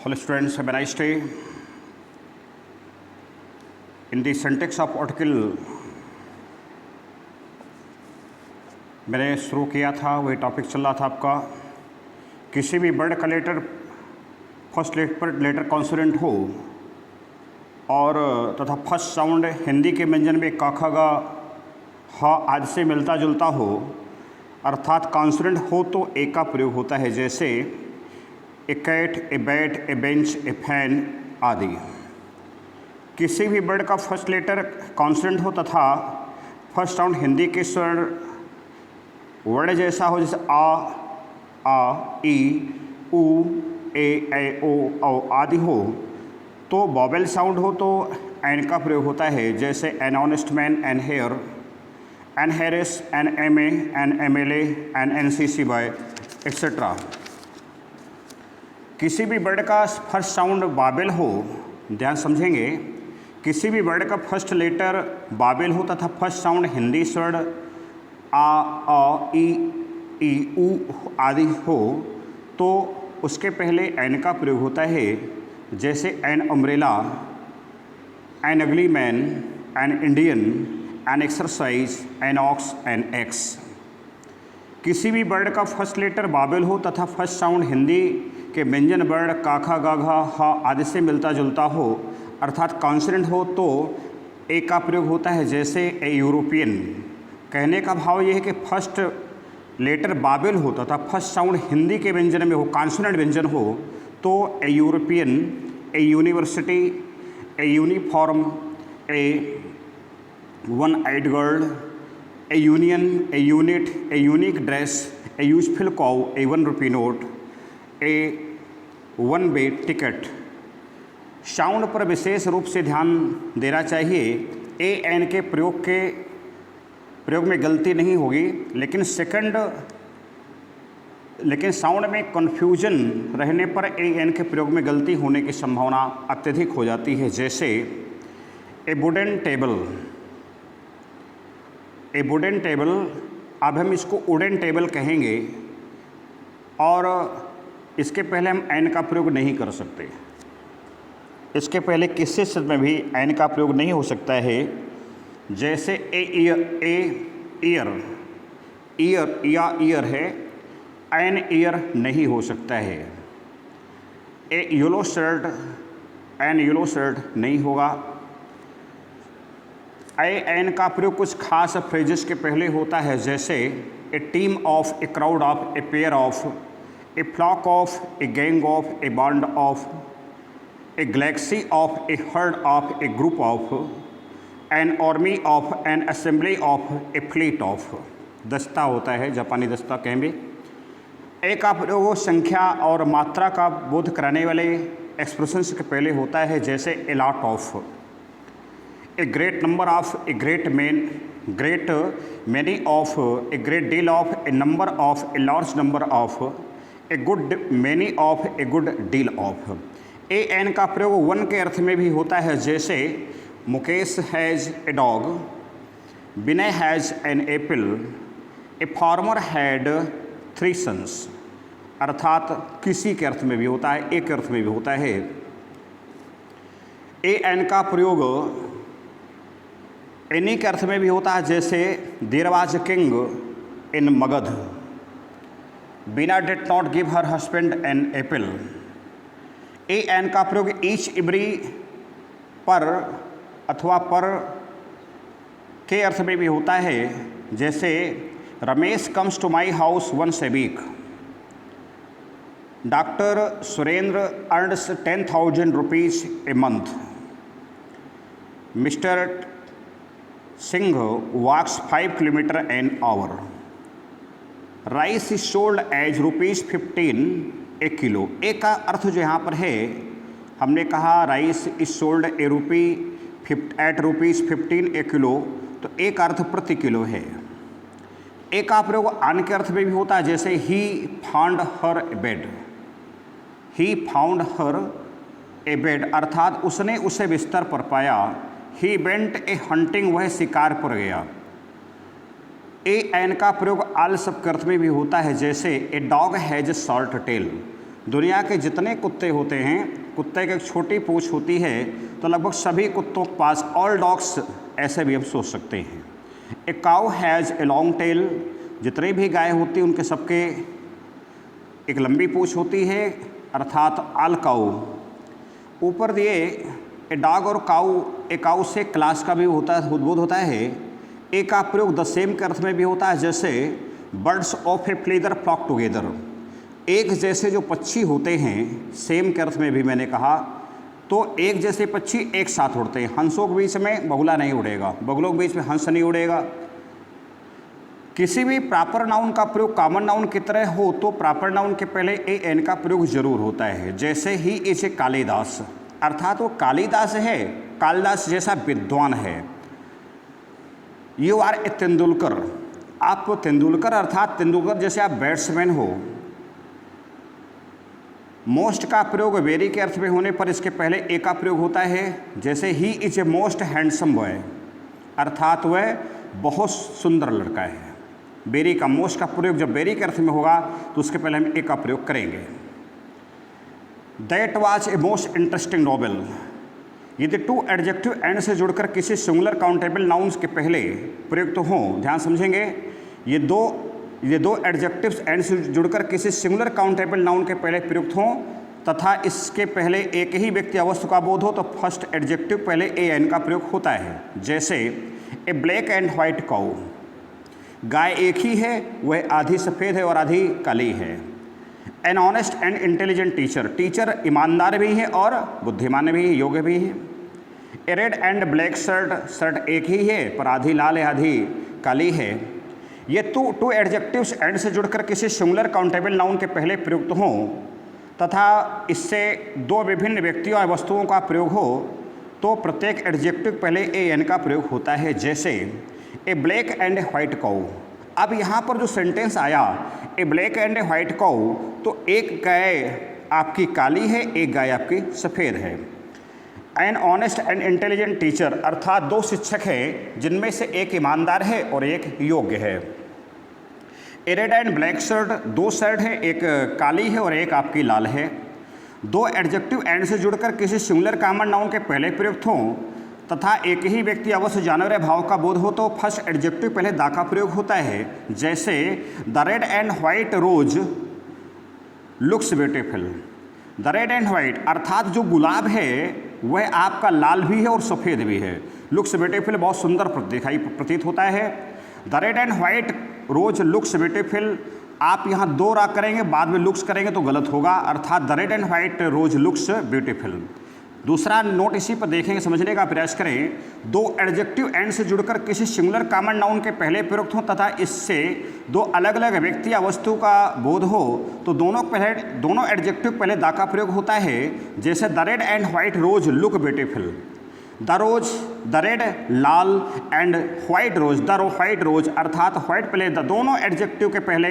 Hello students, have a nice day. In the syntax of article मैंने शुरू किया था, वही टॉपिक चल रहा था आपका। किसी भी वर्ड का लेटर फर्स्ट लेटर कॉन्सोनेंट हो और तथा फर्स्ट साउंड हिंदी के व्यंजन में क ख ग ह आदि से मिलता जुलता हो अर्थात कॉन्सोनेंट हो तो ए का प्रयोग होता है, जैसे a cat, a bat, a bench, a fan आदि। किसी भी वर्ड का फर्स्ट लेटर कॉन्सोनेंट हो तथा फर्स्ट साउंड हिंदी के स्वर वर्ण जैसा हो, जैसे आ, ई, उ, ए, ओ आदि हो, तो वॉवेल साउंड हो तो एन का प्रयोग होता है, जैसे an honest man, an heir, an heiress, an M an MLA, an NCC boy etcetera. किसी भी वर्ड का फर्स्ट साउंड बाबेल हो, ध्यान समझेंगे, किसी भी वर्ड का फर्स्ट लेटर बाबेल हो तथा फर्स्ट साउंड हिंदी स्वर आ, ई, उ आदि हो तो उसके पहले एन का प्रयोग होता है, जैसे an umbrella, an ugly man, an Indian, an exercise, an ox, an X. किसी भी वर्ड का फर्स्ट लेटर बाबेल हो तथा फर्स्ट साउंड हिंदी के व्यंजन वर्ण का खा गा घा हा आदि से मिलता जुलता हो अर्थात कॉन्सोनेंट हो तो ए का प्रयोग होता है, जैसे ए यूरोपियन। कहने का भाव यह है कि फर्स्ट लेटर बाबेल हो तथा फर्स्ट साउंड हिंदी के व्यंजन में हो, कॉन्सोनेंट व्यंजन हो, तो a European, a university, a uniform, a one eyed girl, a union, a unit, a unique dress, a useful cow, a 1 rupee note, a 1 way ticket. Sound पर विशेष रूप से ध्यान देना चाहिए। ए एन के प्रयोग में गलती नहीं होगी, लेकिन साउंड में कन्फ्यूजन रहने पर ए एन के प्रयोग में गलती होने की संभावना अत्यधिक हो जाती है, जैसे ए वुडन टेबल, ए वुडन टेबल, अब हम इसको वुडन टेबल कहेंगे और इसके पहले हम एन का प्रयोग नहीं कर सकते। इसके पहले किसी शब्द में भी एन का प्रयोग नहीं हो सकता है, जैसे ईयर है, एन ईयर नहीं हो सकता है। A yellow shirt, an yellow shirt नहीं होगा। एन का प्रयोग कुछ खास फ्रेजेस के पहले होता है, जैसे a team of, a crowd of, a pair of, a flock of, a gang of, a bond of, a galaxy of, a herd of, a group of, an army of, an assembly of, a fleet of. दस्ता होता है, जापानी दस्ता कहेंगे। ए का प्रयोग संख्या और मात्रा का बोध कराने वाले एक्सप्रेशंस के पहले होता है, जैसे a lot of, a great number of, a great many of, a great deal of, a number of, a large number of, a good many of, a good deal of. A an का प्रयोग one के अर्थ में भी होता है, जैसे Mukesh has a dog, Vinay has an apple, a farmer had 3 sons, अर्थात किसी के अर्थ में भी होता है, एक अर्थ में भी होता है। ए एन का प्रयोग एनी के अर्थ में भी होता है, जैसे there was a king in Magadh, Beena did not give her husband an apple. A an का प्रयोग ईच एवरी पर अथवा पर के अर्थ में भी होता है, जैसे Ramesh comes to my house once a week, doctor Surendra earns 10,000 rupees a month, mister Singh walks 5 kilometre an hour, rice is sold as ₹15 एक किलो। ए का अर्थ जो यहाँ पर है, हमने कहा राइस इज सोल्ड एट ₹15 एक किलो, तो ए का अर्थ प्रति किलो है। ए का प्रयोग आन के अर्थ में भी होता है, जैसे he found her A bed, he found her A bed, अर्थात उसने उसे बिस्तर पर पाया। ही वेंट ए हंटिंग, वह शिकार पर गया। ए एन का प्रयोग आल शब्द के अर्थ में भी होता है, जैसे a dog has a short tail, दुनिया के जितने कुत्ते होते हैं, कुत्ते की एक छोटी पूंछ होती है, तो लगभग सभी कुत्तों के पास, ऑल डॉग्स ऐसे भी हम सोच सकते हैं। A cow has a long tail, जितनी भी गाय होती हैं उनके सबके एक लंबी पूंछ होती है, अर्थात ऑल काउ। ऊपर दिए ए डॉग और काउ, ए काउ से क्लास का भी उद्भूत होता है। ए का प्रयोग द सेम के अर्थ में भी होता है, जैसे birds of a feather flock together, एक जैसे जो पक्षी होते हैं, सेम के अर्थ में भी मैंने कहा, तो एक जैसे पक्षी एक साथ उड़ते हैं। हंसों के बीच में बगुला नहीं उड़ेगा, बगुलों के बीच में हंस नहीं उड़ेगा। किसी भी प्रॉपर नाउन का प्रयोग कॉमन नाउन की तरह हो तो प्रॉपर नाउन के पहले ए एन का प्रयोग जरूर होता है। जैसे ही इज ए कालिदास, अर्थात वो कालिदास है, कालिदास जैसा विद्वान है। यू आर ए तेंदुलकर, आप तेंदुलकर अर्थात तेंदुलकर जैसे आप बैट्समैन हो। मोस्ट का प्रयोग वेरी के अर्थ में होने पर इसके पहले ए का प्रयोग होता है। जैसे ही is a most handsome boy, अर्थात वह बहुत सुंदर लड़का है। वेरी का मोस्ट का प्रयोग जब वेरी के अर्थ में होगा तो उसके पहले हम ए का प्रयोग करेंगे। That was a most interesting novel, यदि टू एडजेक्टिव एंड से जुड़कर किसी सिंगुलर काउंटेबल नाउन्स के पहले प्रयुक्त हों, ध्यान समझेंगे, ये दो एडजेक्टिव्स एंड से जुड़कर किसी सिंगुलर काउंटेबल नाउन के पहले प्रयुक्त हों तथा इसके पहले एक ही व्यक्ति अवस्था का बोध हो तो फर्स्ट एडजेक्टिव पहले ए एन का प्रयोग होता है। जैसे a black and white cow, गाय एक ही है, वह आधी सफ़ेद है और आधी काली है। An honest and intelligent teacher, teacher ईमानदार भी है और बुद्धिमान भी है, योग्य भी है। A red and black shirt, shirt एक ही है पर आधी लाल है आधी काली है। ये टू एडजेक्टिव्स एंड से जुड़कर किसी सिंगुलर काउंटेबल नाउन के पहले प्रयुक्त हों तथा इससे दो विभिन्न व्यक्तियों और वस्तुओं का प्रयोग हो तो प्रत्येक एडजेक्टिव पहले ए एन का प्रयोग होता है। जैसे a black and white cow, अब यहाँ पर जो सेंटेंस आया a black and a white cow, तो एक गाय आपकी काली है, एक गाय आपकी सफ़ेद है। An honest and intelligent teacher, अर्थात दो शिक्षक हैं जिनमें से एक ईमानदार है और एक योग्य है। A red and black shirt, दो शर्ट है, एक काली है और एक आपकी लाल है। दो एडजेक्टिव एंड से जुड़कर किसी सिंगुलर कॉमन नाउन के पहले प्रयुक्त हों तथा एक ही व्यक्ति अवश्य जानवर भाव का बोध हो तो फर्स्ट एडजेक्टिव पहले दा का प्रयोग होता है। जैसे the red and white rose looks beautiful, the red and white अर्थात जो गुलाब है वह आपका लाल भी है और सफ़ेद भी है। लुक्स ब्यूटीफुल बहुत सुंदर प्रतीत होता है। The red and white rose looks beautiful, आप यहाँ दो रा करेंगे बाद में लुक्स करेंगे तो गलत होगा, अर्थात the red and white rose looks beautiful. दूसरा नोट इसी पर देखेंगे, समझने का प्रयास करें। दो एडजेक्टिव एंड से जुड़कर किसी सिंगुलर कॉमन नाउन के पहले प्रयुक्त हो तथा इससे दो अलग अलग व्यक्ति या वस्तु का बोध हो तो दोनों एडजेक्टिव पहले दा का प्रयोग होता है। जैसे the red and white rose look beautiful, the red लाल and white rose, the white rose अर्थात वाइट पहले दोनों एडजेक्टिव के पहले,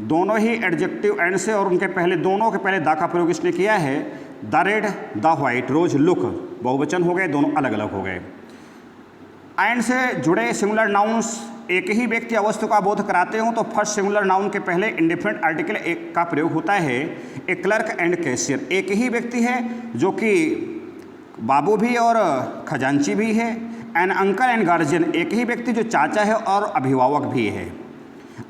दोनों ही एडजेक्टिव एंड से और उनके पहले दोनों के पहले दा का प्रयोग इसने किया है। The red the white rose look बहुवचन हो गए, दोनों अलग अलग हो गए। एंड से जुड़े सिंगुलर नाउन्स एक ही व्यक्ति अवस्था का बोध कराते हो तो फर्स्ट सिंगुलर नाउन के पहले इंडिफरेंट आर्टिकल एक का प्रयोग होता है। ए क्लर्क एंड कैशियर, एक ही व्यक्ति है जो कि बाबू भी और खजांची भी है। एन अंकल एंड गार्जियन, एक ही व्यक्ति जो चाचा है और अभिभावक भी है।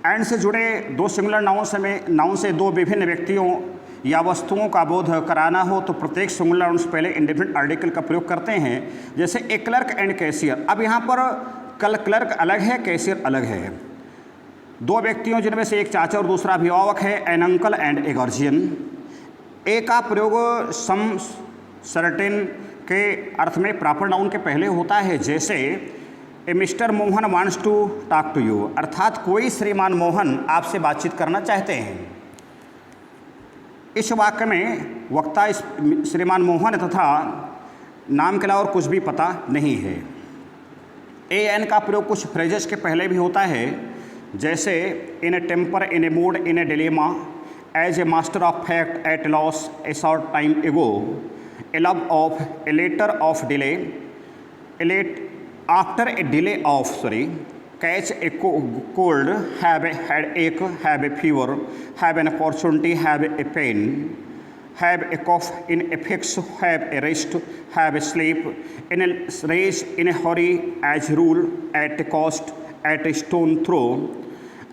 एंड से जुड़े दो सिंगुलर नाउन से दो विभिन्न व्यक्तियों या वस्तुओं का बोध कराना हो तो प्रत्येक सिंगुलर नाउन से पहले इंडिफरेंट आर्टिकल का प्रयोग करते हैं। जैसे ए क्लर्क एंड कैशियर, अब यहाँ पर क्लर्क अलग है, कैशियर अलग है। दो व्यक्तियों जिनमें से एक चाचा और दूसरा अभिभावक है। An uncle and a guardian, a का प्रयोग सम सर्टेन के अर्थ में प्रॉपर नाउन के पहले होता है। जैसे a mister Mohan wants to talk to you, अर्थात कोई श्रीमान मोहन आपसे बातचीत करना चाहते हैं। इस वाक्य में वक्ता श्रीमान मोहन तथा नाम के अलावा और कुछ भी पता नहीं है। ए एन का प्रयोग कुछ फ्रेजेस के पहले भी होता है। जैसे in a temper, in a mood, in a dilemma, as a matter of fact, at loss, a short time ago, a love of, a letter of delay, a let after a delay of, sorry, catch a cold, have a headache, have a fever, have an opportunity, have a pain, have a cough, in a fix, have a rest, have a sleep, in a race, in a hurry, as rule, at a cost, at a stone throw.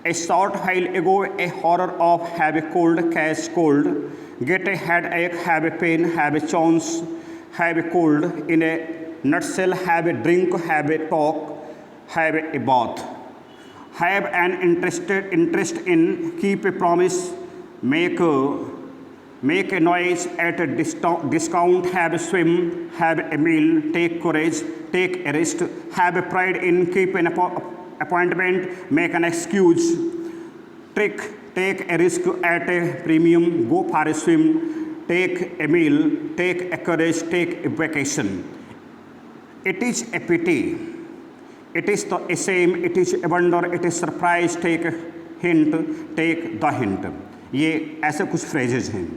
A short while ago, a horror of have a cold, catch cold, get a headache, have a pain, have a chance, have a cold, in a nutshell, have a drink, have a talk, have a bath. Have an interest in, keep a promise, make a noise at a discount, have a swim, have a meal, take courage, take a rest, have a pride in, keep an appointment, make an excuse, take a risk at a premium, go for a swim, take a meal, take a courage, take a vacation. It is a pity, it is a shame, it is a wonder, it is surprise, take a hint, take the hint. ये ऐसे कुछ phrases हैं।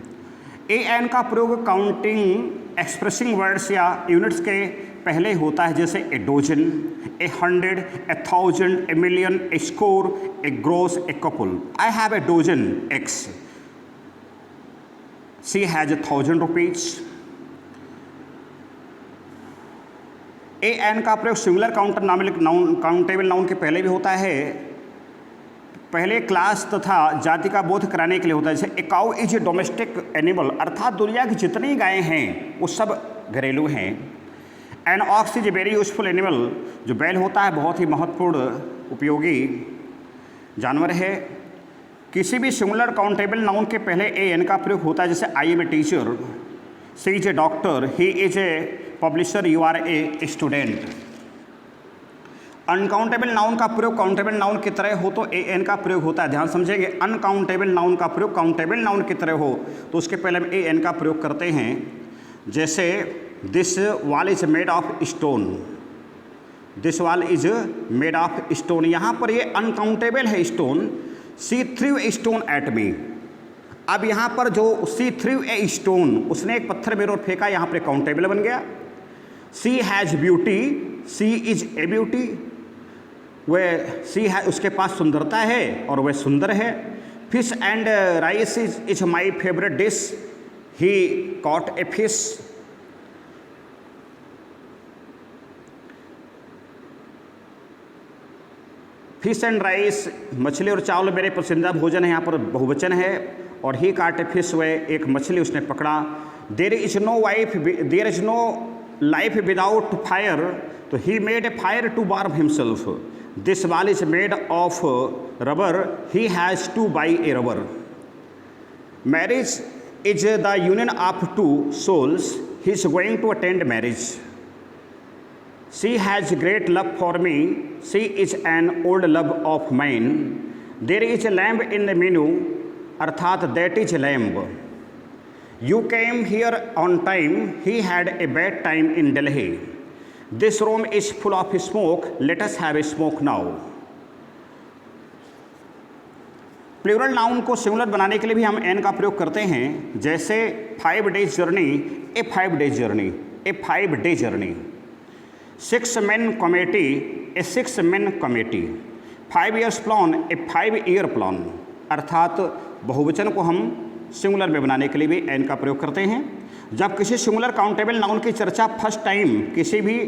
ए an का प्रयोग counting expressing words या units के पहले होता है, जैसे a dozen, a 100, a 1000, a million, a score, a gross, a couple. I have a dozen eggs, she has 1000 rupees. A an का प्रयोग सिंगुलर काउंटेबल नाउन के पहले भी होता है, पहले क्लास तथा जाति का बोध कराने के लिए होता है। जैसे a cow is a domestic animal, अर्थात दुनिया की जितनी गायें हैं वो सब घरेलू हैं। An ox is a very useful animal, जो बैल होता है बहुत ही महत्वपूर्ण उपयोगी जानवर है। किसी भी सिंगुलर काउंटेबल नाउन के पहले ए एन का प्रयोग होता है, जैसे I am a teacher, she is a doctor, he is a publisher, you are a student. Uncountable noun का प्रयोग काउंटेबल नाउन की तरह हो तो ए एन का प्रयोग होता है। ध्यान समझेंगे, अनकाउंटेबल नाउन का प्रयोग काउंटेबल नाउन की तरह हो तो उसके पहले हम ए एन का प्रयोग करते हैं। जैसे this wall is made of stone, this wall is made of stone, यहाँ पर ये अनकाउंटेबल है stone. She through a stone at me, अब यहाँ पर जो शी थ्रू ए स्टोन, उसने एक पत्थर मेरे और फेंका, यहाँ पर काउंटेबल बन गया। She has beauty, she is a beauty, वह सी है, उसके पास सुंदरता है और वह सुंदर है। Fish and rice is my favourite dish, he caught a fish. Fish and rice, मछली और चावल मेरे पसंदीदा भोजन है, यहाँ पर बहुवचन है। और ही काट ए फिश, वह एक मछली उसने पकड़ा। There is no life without fire, तो he made a fire to warm himself. This wall is made of rubber, he has to buy a rubber. Marriage is the union of two souls, he is going to attend marriage. She has great love for me, she is an old love of mine. There is a lamb in the menu, अर्थात that is lamb. You came here on time, he had a bad time in Delhi. This room is full of smoke, let us have a smoke now. Plural noun को singular बनाने के लिए भी हम N का प्रयोग करते हैं। जैसे 5 days जर्नी, ए 5 days जर्नी, ए 5 day जर्नी। 6 men committee, ए 6 men committee। 5 years plan, ए 5 year plan, अर्थात बहुवचन को हम सिंगुलर में बनाने के लिए भी एन का प्रयोग करते हैं। जब किसी सिंगुलर काउंटेबल नाउन की चर्चा फर्स्ट टाइम किसी भी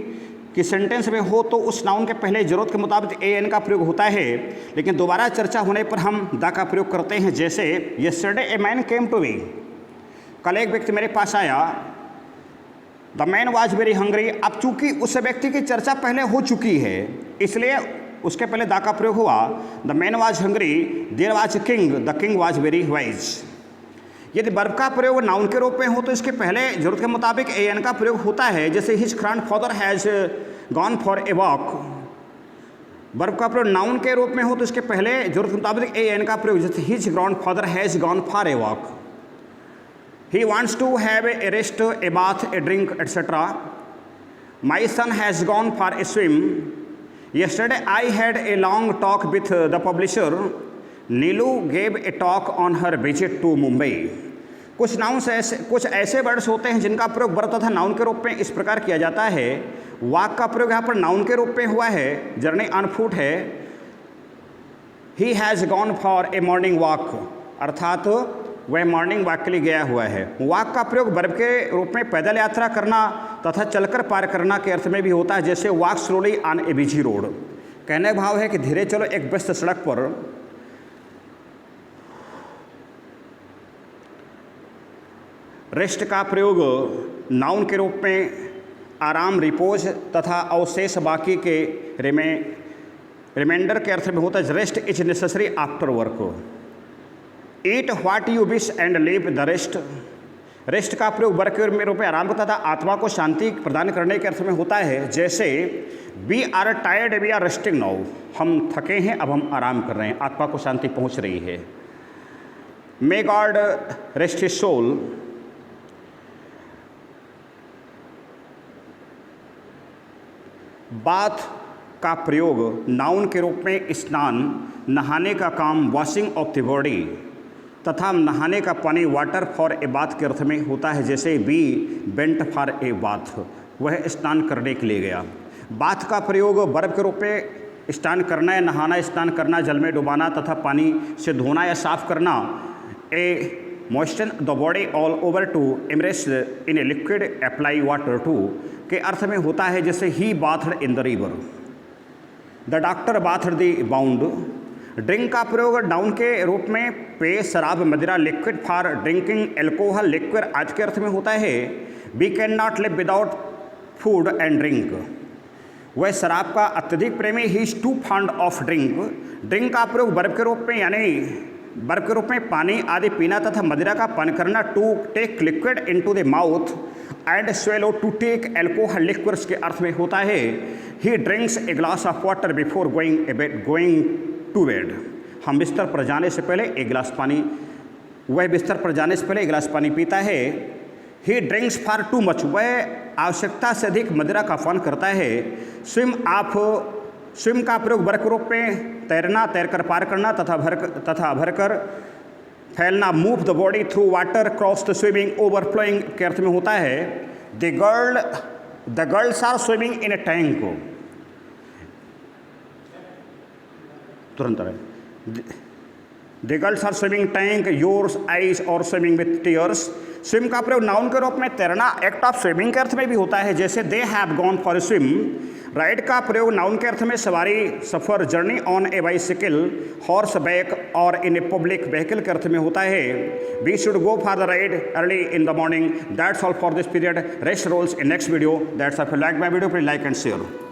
सेंटेंस में हो तो उस नाउन के पहले ज़रूरत के मुताबिक ए एन का प्रयोग होता है, लेकिन दोबारा चर्चा होने पर हम द का प्रयोग करते हैं। जैसे yesterday a man came to me, कल एक व्यक्ति मेरे पास आया। The man was very hungry, अब चूंकि उस व्यक्ति की चर्चा पहले हो चुकी है इसलिए उसके पहले द का प्रयोग हुआ। The man was hungry, there was king, the king was very wise. यदि वर्ब का प्रयोग नाउन के रूप में हो तो इसके पहले जरूरत के मुताबिक ए एन का प्रयोग होता है। जैसे his grandfather has gone for a walk, verb का प्रयोग नाउन के रूप में हो तो इसके पहले जरूरत के मुताबिक ए एन का प्रयोग। जैसे his grandfather has gone for a walk. He wants to have a rest, a bath, a drink, etcetera. My son has gone for a swim. Yesterday I had a long talk with the publisher. Neelu gave a talk on her visit to Mumbai. कुछ ऐसे words होते हैं जिनका प्रयोग verb तथा noun के रूप में इस प्रकार किया जाता है। वॉक का प्रयोग यहाँ पर नाउन के रूप में हुआ है, जर्नी ऑन फुट है। He has gone for A morning walk, अर्थात वह मॉर्निंग वॉक के लिए गया हुआ है। वॉक का प्रयोग वर्ब के रूप में पैदल यात्रा करना तथा चलकर पार करना के अर्थ में भी होता है, जैसे walk slowly on A busy road. कहने का भाव है कि धीरे चलो एक व्यस्त सड़क पर। रेस्ट का प्रयोग नाउन के रूप में आराम, रिपोज तथा अवशेष बाकी के रिमाइंडर के अर्थ में होता है। Rest is necessary after work. Eat what you wish and leave the rest. Rest का प्रयोग वर्क के रूप में आराम तथा आत्मा को शांति प्रदान करने के अर्थ में होता है, जैसे we are tired we are resting now. हम थके हैं, अब हम आराम कर रहे हैं, आत्मा को शांति पहुंच रही है। May God rest his soul. Bath का प्रयोग नाउन के रूप में स्नान, नहाने का काम, वॉशिंग ऑफ द बॉडी तथा नहाने का पानी, वाटर फॉर ए बाथ के अर्थ में होता है, जैसे be bent for a bath, वह स्नान करने के लिए गया। बाथ का प्रयोग वर्ब के रूप में स्नान करना या नहाना, स्नान करना, जल में डुबाना तथा पानी से धोना या साफ करना। A moisten the body all over to immerse in a liquid apply water to के अर्थ में होता है, जैसे he bathed in the river. The doctor bathed the bound. Drink का प्रयोग डाउन के रूप में पेय, शराब, मदिरा, liquid for drinking, alcohol, liquid आज के अर्थ में होता है। We can not live without food and drink. वह शराब का अत्यधिक प्रेमी, he is to fond of drink. Drink का प्रयोग वर्ब के रूप में यानी वर्ब के रूप में पानी आदि पीना तथा मदिरा का पान करना। To take liquid into the mouth and swallow, to take alcohol liquids के अर्थ में होता है। He drinks a glass of water before going to bed. हम बिस्तर पर जाने से पहले एक गिलास पानी, वह बिस्तर पर जाने से पहले एक गिलास पानी पीता है। He drinks far too much, वह आवश्यकता से अधिक मदिरा का पान करता है। स्विम का प्रयोग वर्ब के रूप में तैरना, तैरकर पार करना तथा भरकर फैलना। Move the body through water, cross the swimming, overflowing के अर्थ में होता है। The girls are swimming in a tank. तुरंत the girls are swimming tank, yours eyes और स्विमिंग विथ टीयर्स। स्विम का प्रयोग नाउन के रूप में तैरना, एक्ट ऑफ स्विमिंग के अर्थ में भी होता है, जैसे they have gone for swim. Ride का प्रयोग नाउन के अर्थ में सवारी, सफ़र, journey on a bicycle, horseback और इन ए पब्लिक व्हीकल के अर्थ में होता है। We should go for the ride early in the morning. That's all for this period. Rest rules in next video. That's of like my video, please like and share.